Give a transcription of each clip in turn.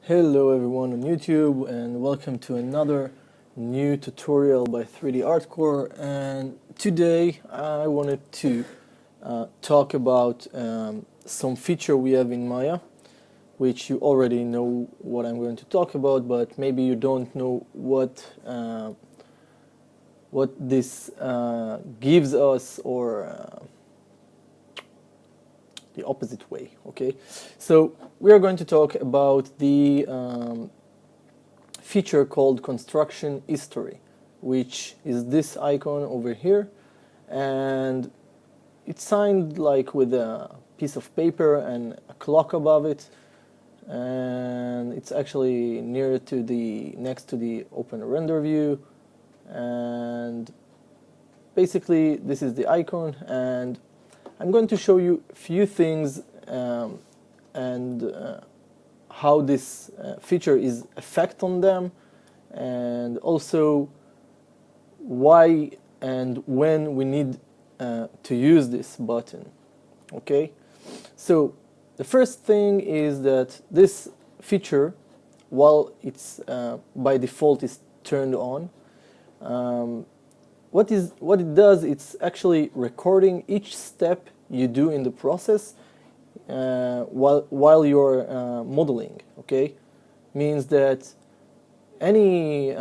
Hello everyone on YouTube and welcome to another new tutorial by 3D Artcore. And today I wanted to talk about some feature we have in Maya, which you already know what I'm going to talk about, but maybe you don't know what this gives us, or the opposite way. Okay, so we are going to talk about the feature called construction history, which is this icon over here, and it's signed like with a piece of paper and a clock above it, and it's actually next to the open render view. And basically this is the icon, and I'm going to show you a few things and how this feature is effect on them, and also why and when we need to use this button. Okay, so the first thing is that this feature, while it's by default is turned on, what it does, it's actually recording each step you do in the process while you're modeling. Okay, means that any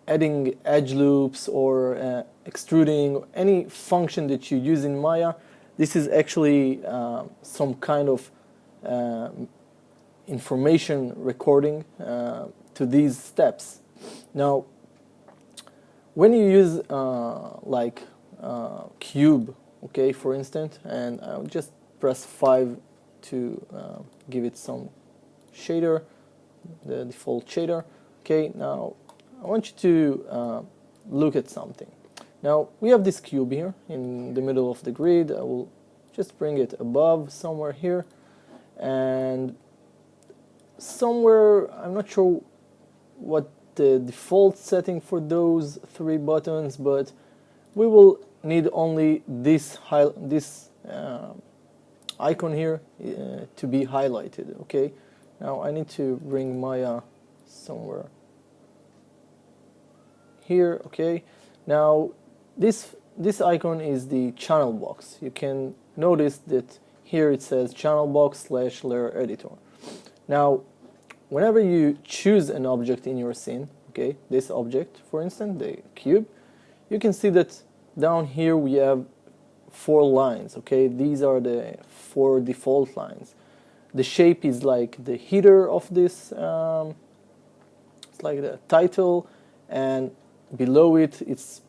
adding edge loops or extruding, any function that you use in Maya, this is actually some kind of information recording to these steps. Now, when you use cube, okay, for instance, and I'll just press 5 to give it some shader, the default shader. Okay, now I want you to look at something. Now we have this cube here in the middle of the grid. I will just bring it above somewhere here, and somewhere, I'm not sure what the default setting for those three buttons, but we will need only this icon here to be highlighted. Okay, now I need to bring Maya somewhere here. Okay, now this icon is the channel box. You can notice that here it says channel box / layer editor. Now whenever you choose an object in your scene, okay, this object, for instance, the cube, you can see that down here we have 4 lines. Okay, these are the 4 default lines. The shape is like the header of this, it's like the title, and below it it's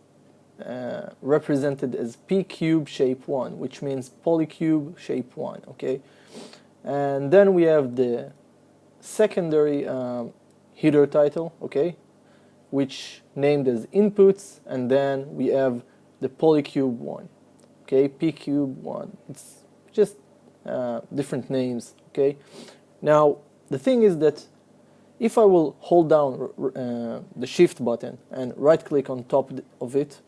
represented as P cube shape 1, which means polycube shape 1. Okay, and then we have the secondary header title, okay, which named as inputs, and then we have the polycube 1, okay, p cube 1. It's just different names. Okay, now the thing is that if I will hold down the shift button and right click on top of it,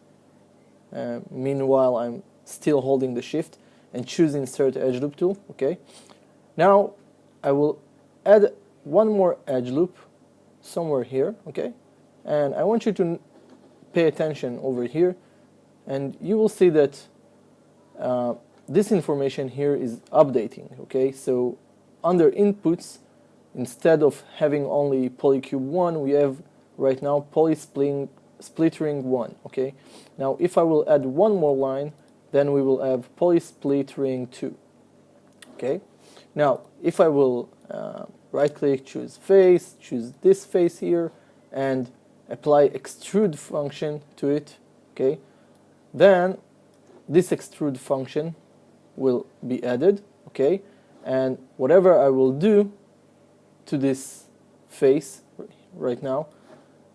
meanwhile I'm still holding the shift, and choose insert edge loop tool, okay, now I will add one more edge loop somewhere here. Okay, and I want you to pay attention over here, and you will see that this information here is updating. Okay, so under inputs, instead of having only polycube 1, we have right now polysplittering 1. Okay, now if I will add one more line, then we will have polysplittering 2. Okay, now if I will right click, choose face, choose this face here, and apply extrude function to it, okay, then this extrude function will be added. Okay, and whatever I will do to this face right now,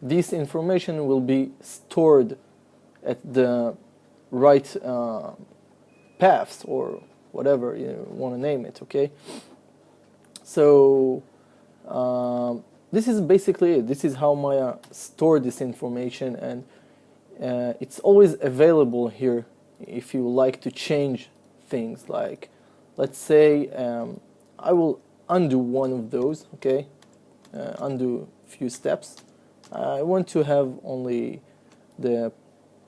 this information will be stored at the right paths, or whatever you want to name it. Okay, so this is basically it. This is how Maya store this information, and it's always available here if you like to change things. Like, let's say I will undo one of those, okay, undo a few steps. I want to have only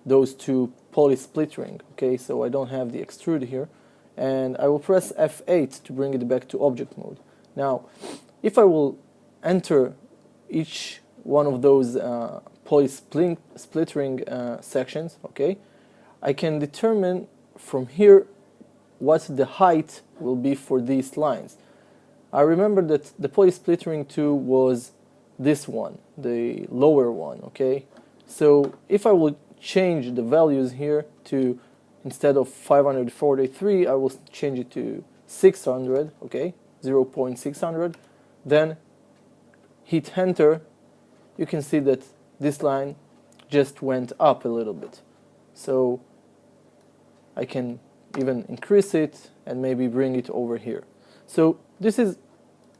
those two poly splittering, okay, so I don't have the extrude here, and I will press F8 to bring it back to object mode. Now, if I will enter each one of those poly splittering sections, okay, I can determine from here what the height will be for these lines. I remember that the poly splittering 2 was this one, the lower one, okay? So if I will change the values here to, instead of 543, I will change it to 600, okay, 0.600, then hit enter, you can see that this line just went up a little bit. So I can even increase it and maybe bring it over here. So this is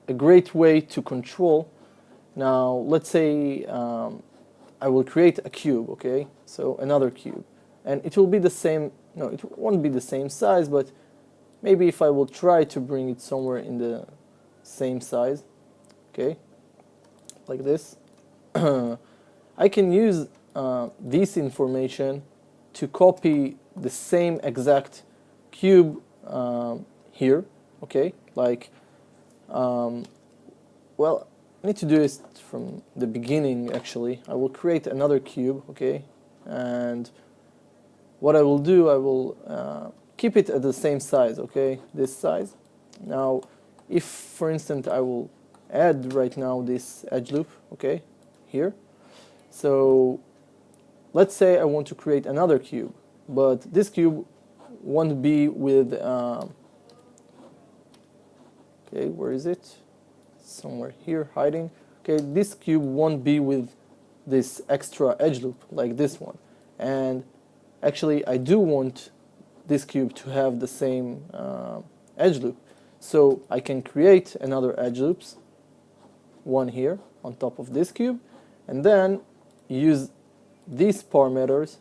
a great way to control. Now let's say I will create a cube, okay, so another cube, and it will be the same, no, it won't be the same size, but maybe if I will try to bring it somewhere in the same size, okay, like this, I can use this information to copy the same exact cube here, okay, like, well, I need to do this from the beginning actually. I will create another cube, okay, and what I will do, I will keep it at the same size, okay, this size. Now, if for instance I will add right now this edge loop, okay, here, so let's say I want to create another cube, but this cube won't be with, okay, where is it? Somewhere here, hiding. Okay, this cube won't be with this extra edge loop like this one. And actually, I do want this cube to have the same edge loop. So I can create another edge loops, one here on top of this cube, and then use these parameters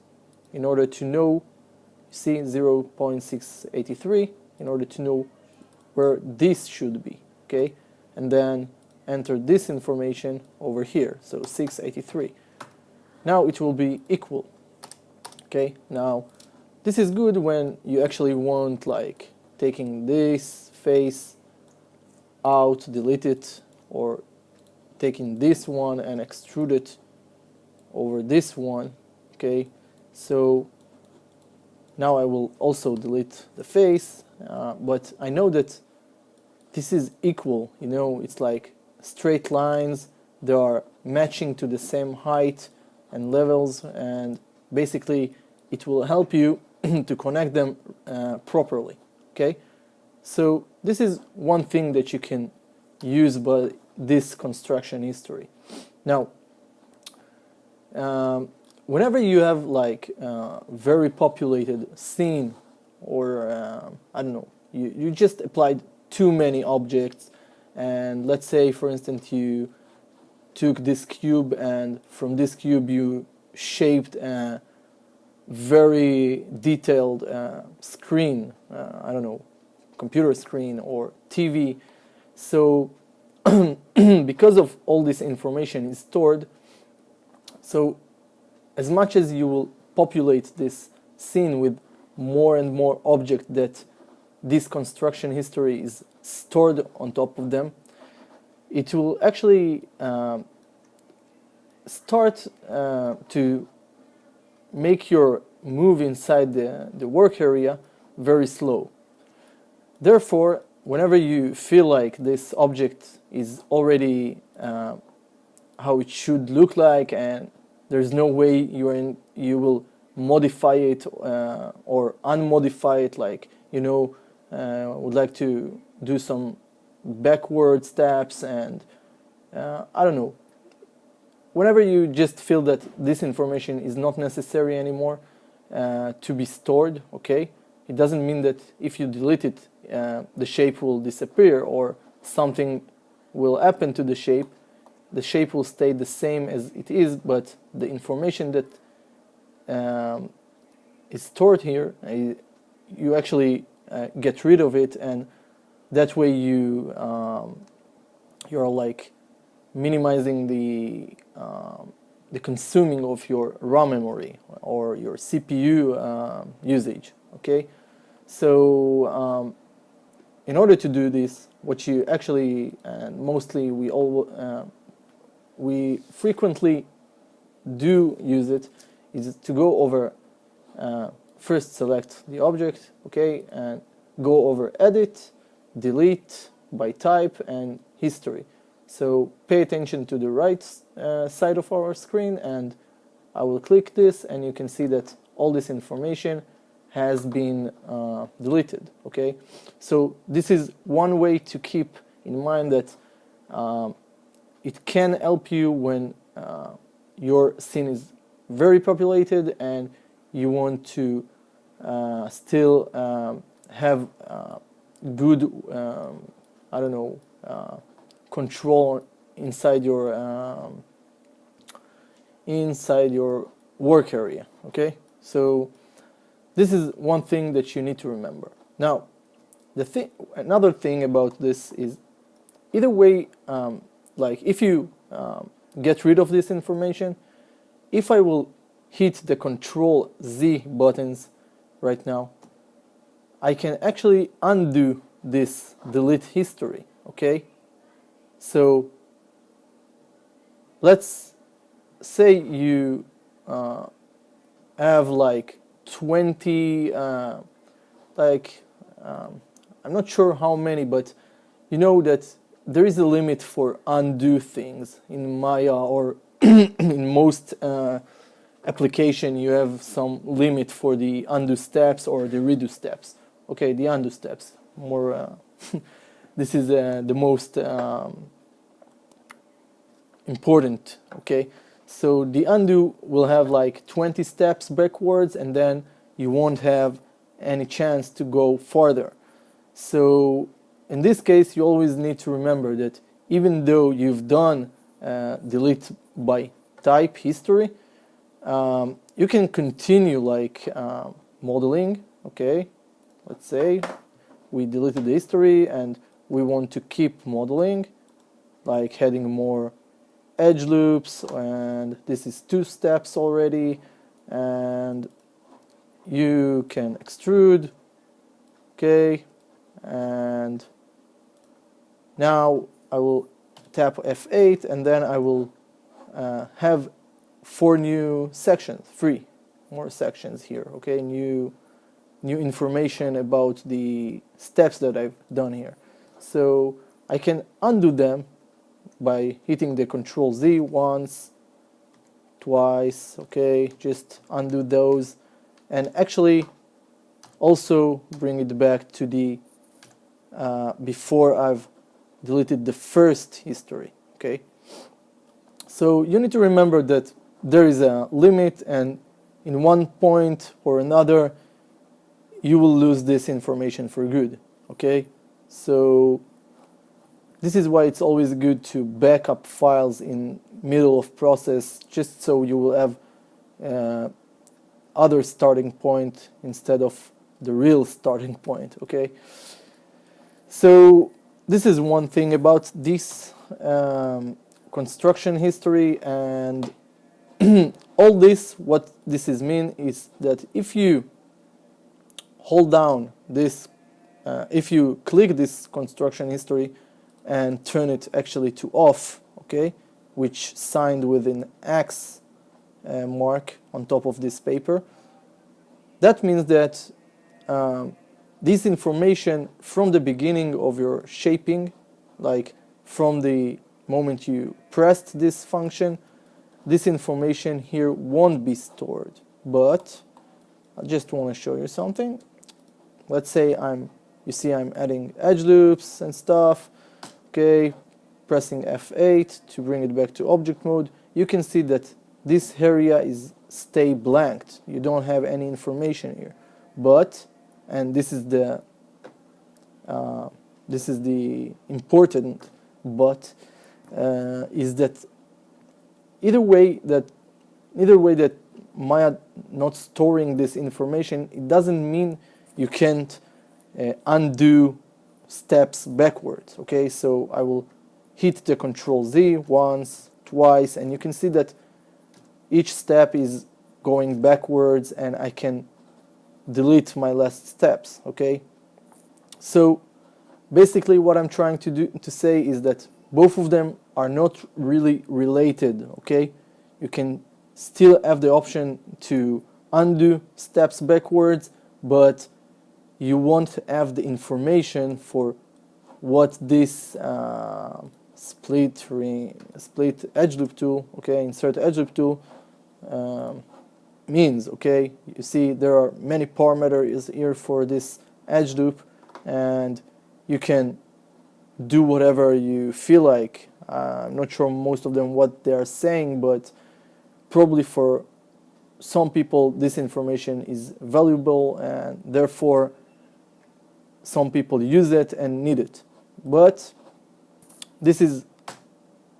in order to know, see 0.683, in order to know where this should be, okay? And then enter this information over here, so 683. Now it will be equal, okay? Now, this is good when you actually want, like, taking this face out, delete it, or taking this one and extrude it over this one, okay? So now I will also delete the face, but I know that this is equal, you know, it's like straight lines, they are matching to the same height and levels, and basically it will help you to connect them properly, okay? So this is one thing that you can use by this construction history. Now, whenever you have like very populated scene, or I don't know, you just applied too many objects, and let's say for instance you took this cube and from this cube you shaped a very detailed screen, I don't know, computer screen or TV. So because of all this information is stored, so as much as you will populate this scene with more and more objects that this construction history is stored on top of them, it will actually start to make your move inside the work area very slow. Therefore, whenever you feel like this object is already how it should look like, and there's no way you will modify it or unmodify it, like, you know, would like to do some backward steps, and I don't know, whenever you just feel that this information is not necessary anymore to be stored, okay, it doesn't mean that if you delete it the shape will disappear or something will happen to the shape will stay the same as it is, but the information that is stored here, you actually get rid of it, and that way you're like minimizing the consuming of your RAM memory or your CPU usage. Okay, so in order to do this, what you actually and mostly we frequently do use it is to go over first select the object, okay, and go over edit, delete by type, and history. So pay attention to the right side of our screen, and I will click this, and you can see that all this information has been deleted. Okay, so this is one way to keep in mind that it can help you when your scene is very populated and you want to still have good, I don't know, control inside your work area. Okay, so this is one thing that you need to remember. Now, another thing about this is, either way, like if you get rid of this information, if I will hit the Control Z buttons right now, I can actually undo this delete history. Okay, so let's say you have like 20 I'm not sure how many, but you know that there is a limit for undo things in Maya, or in most application you have some limit for the undo steps or the redo steps. Okay, the undo steps more this is the most important. Okay, so the undo will have like 20 steps backwards, and then you won't have any chance to go farther. So in this case, you always need to remember that even though you've done delete by type history, you can continue like modeling. Okay, let's say we deleted the history and we want to keep modeling, like adding more edge loops, and this is 2 steps already, and you can extrude. Okay, and now I will tap F8, and then I will have 4 new sections, 3 more sections here. Okay, new information about the steps that I've done here. So I can undo them by hitting the Control Z once, twice. Okay, just undo those, and actually also bring it back to the before I've deleted the first history. Okay, so you need to remember that there is a limit, and in one point or another you will lose this information for good. Okay, so this is why it's always good to back up files in middle of process, just so you will have other starting point instead of the real starting point. Okay, so this is one thing about this construction history, and all this, what this is mean is that if you hold down this, if you click this construction history and turn it actually to off, okay, which signed with an X mark on top of this paper, that means that this information from the beginning of your shaping, like from the moment you pressed this function, this information here won't be stored. But I just want to show you something. Let's say you see I'm adding edge loops and stuff. Okay, pressing F8 to bring it back to object mode. You can see that this area is stay blanked. You don't have any information here. But, and this is the important but, is that either way that Maya not storing this information, it doesn't mean you can't undo steps backwards. Okay, so I will hit the Control Z once, twice, and you can see that each step is going backwards, and I can delete my last steps. Okay, so basically what I'm trying to say is that both of them are not really related. Okay, you can still have the option to undo steps backwards, but you won't have the information for what this split edge loop tool, okay, insert edge loop tool means. Okay, you see there are many parameters here for this edge loop, and you can do whatever you feel like. I'm not sure most of them what they are saying, but probably for some people this information is valuable, and therefore some people use it and need it. But this is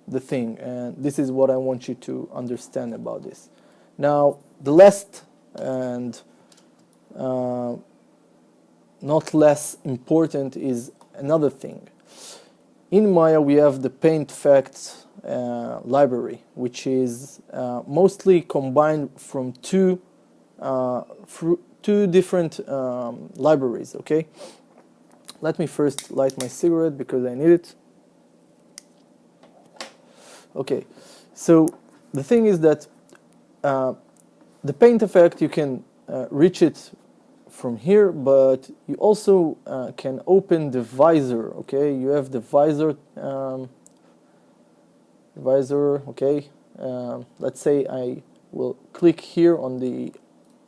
the thing, and this is what I want you to understand about this. Now, the last and not less important is another thing. In Maya we have the paint effects library, which is mostly combined from two different libraries. Okay, let me first light my cigarette because I need it. Okay, so the thing is that the paint effect, you can reach it from here, but you also can open the visor. Okay, you have the visor. Okay, let's say I will click here on the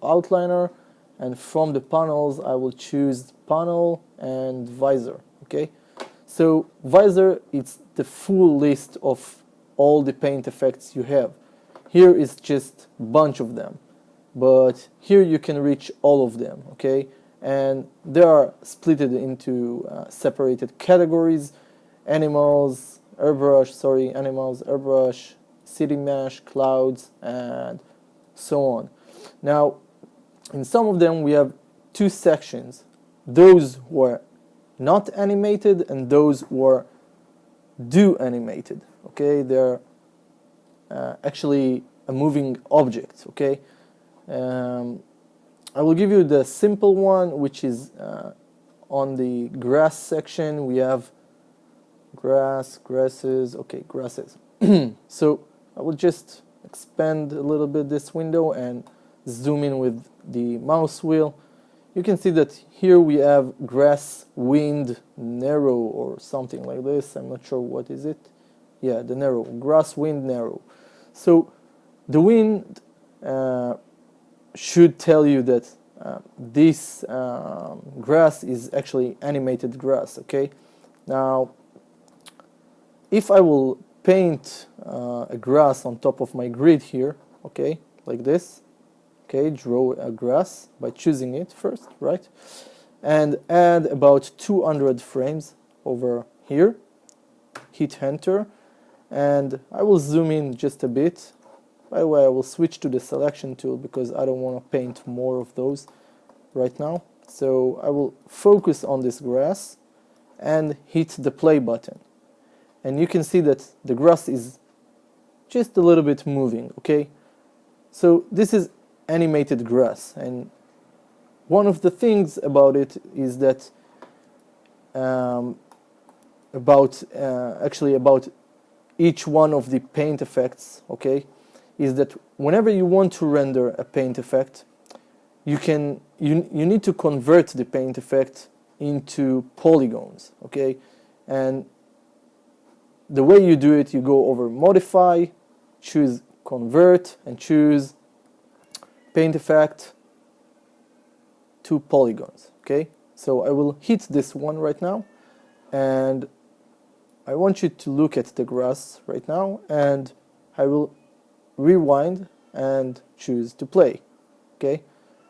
outliner, and from the panels I will choose panel and visor. Okay, so visor, it's the full list of all the paint effects you have. Here is just a bunch of them, but here you can reach all of them. Okay, and they are split into separated categories: animals, airbrush, city mesh, clouds, and so on. Now, in some of them we have two sections: those who are not animated and those who are animated. Okay, they're actually a moving object. Okay, I will give you the simple one, which is on the grass section. We have grasses. Okay, grasses. So I will just expand a little bit this window and zoom in with the mouse wheel. You can see that here we have grass, wind, narrow, or something like this. I'm not sure what is it. Yeah, the narrow, grass, wind, narrow. So the wind should tell you that this grass is actually animated grass. Okay, now if I will paint a grass on top of my grid here, okay, like this, okay, draw a grass by choosing it first, right, and add about 200 frames over here, hit enter, and I will zoom in just a bit. By the way, I will switch to the selection tool because I don't want to paint more of those right now. So I will focus on this grass and hit the play button. And you can see that the grass is just a little bit moving. Okay, so this is animated grass, and one of the things about it is that about each one of the paint effects, okay, is that whenever you want to render a paint effect, you need to convert the paint effect into polygons. Okay, and the way you do it, you go over modify, choose convert, and choose paint effect to polygons. Okay, so I will hit this one right now, and I want you to look at the grass right now, and I will rewind and choose to play. Okay,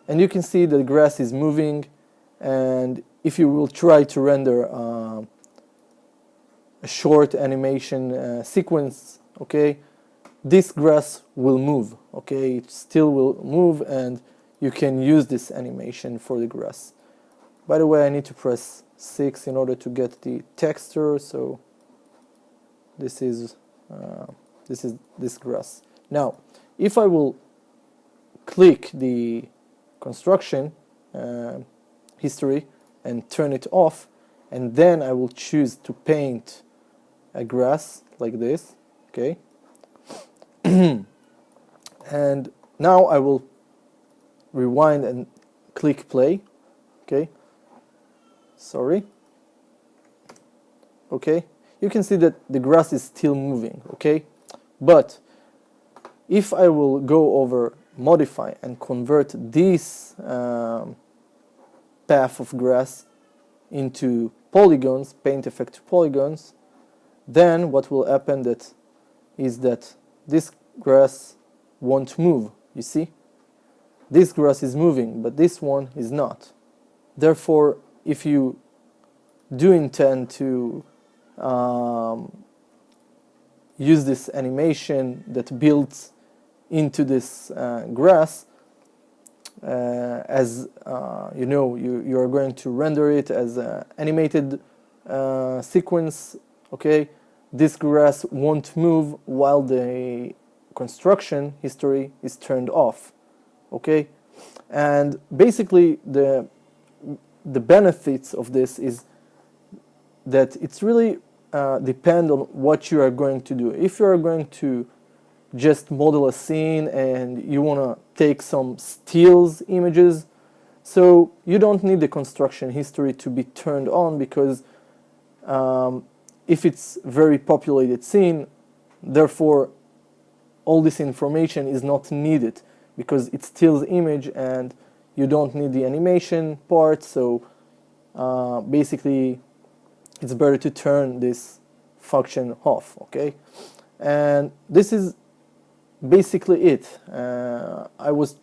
and you can see the grass is moving, and if you will try to render a short animation sequence, okay, this grass will move. Okay, it still will move, and you can use this animation for the grass. By the way, I need to press 6 in order to get the texture. So this is this grass. Now, if I will click the construction history and turn it off, and then I will choose to paint a grass like this, okay? And now I will rewind and click play, okay? Sorry. Okay, you can see that the grass is still moving, okay? But if I will go over modify and convert this path of grass into polygons, paint effect polygons, then what will happen is that this grass won't move, you see? This grass is moving, but this one is not. Therefore, if you do intend to use this animation that builds into this grass, as you know, you are going to render it as an animated sequence, okay? This grass won't move while the construction history is turned off, okay? And basically the benefits of this is that it's really depend on what you are going to do. If you are going to just model a scene and you want to take some stills images, so you don't need the construction history to be turned on, because if it's very populated scene, therefore all this information is not needed, because it stills image and you don't need the animation part. So basically it's better to turn this function off, okay? And this is basically it. I was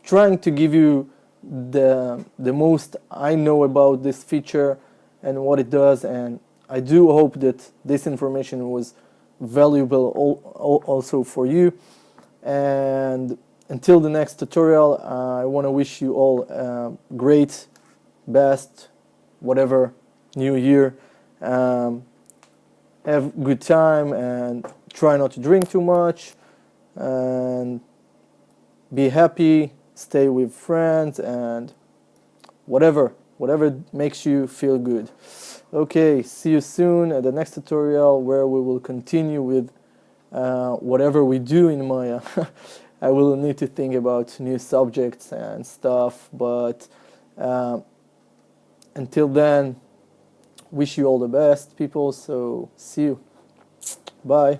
trying to give you the most I know about this feature and what it does, and I do hope that this information was valuable also for you. And until the next tutorial, I want to wish you all great, best, whatever, new year. Have a good time and try not to drink too much, and be happy, stay with friends, and whatever makes you feel good. Okay, see you soon at the next tutorial, where we will continue with whatever we do in Maya. I will need to think about new subjects and stuff, but until then, wish you all the best, people. So see you. Bye.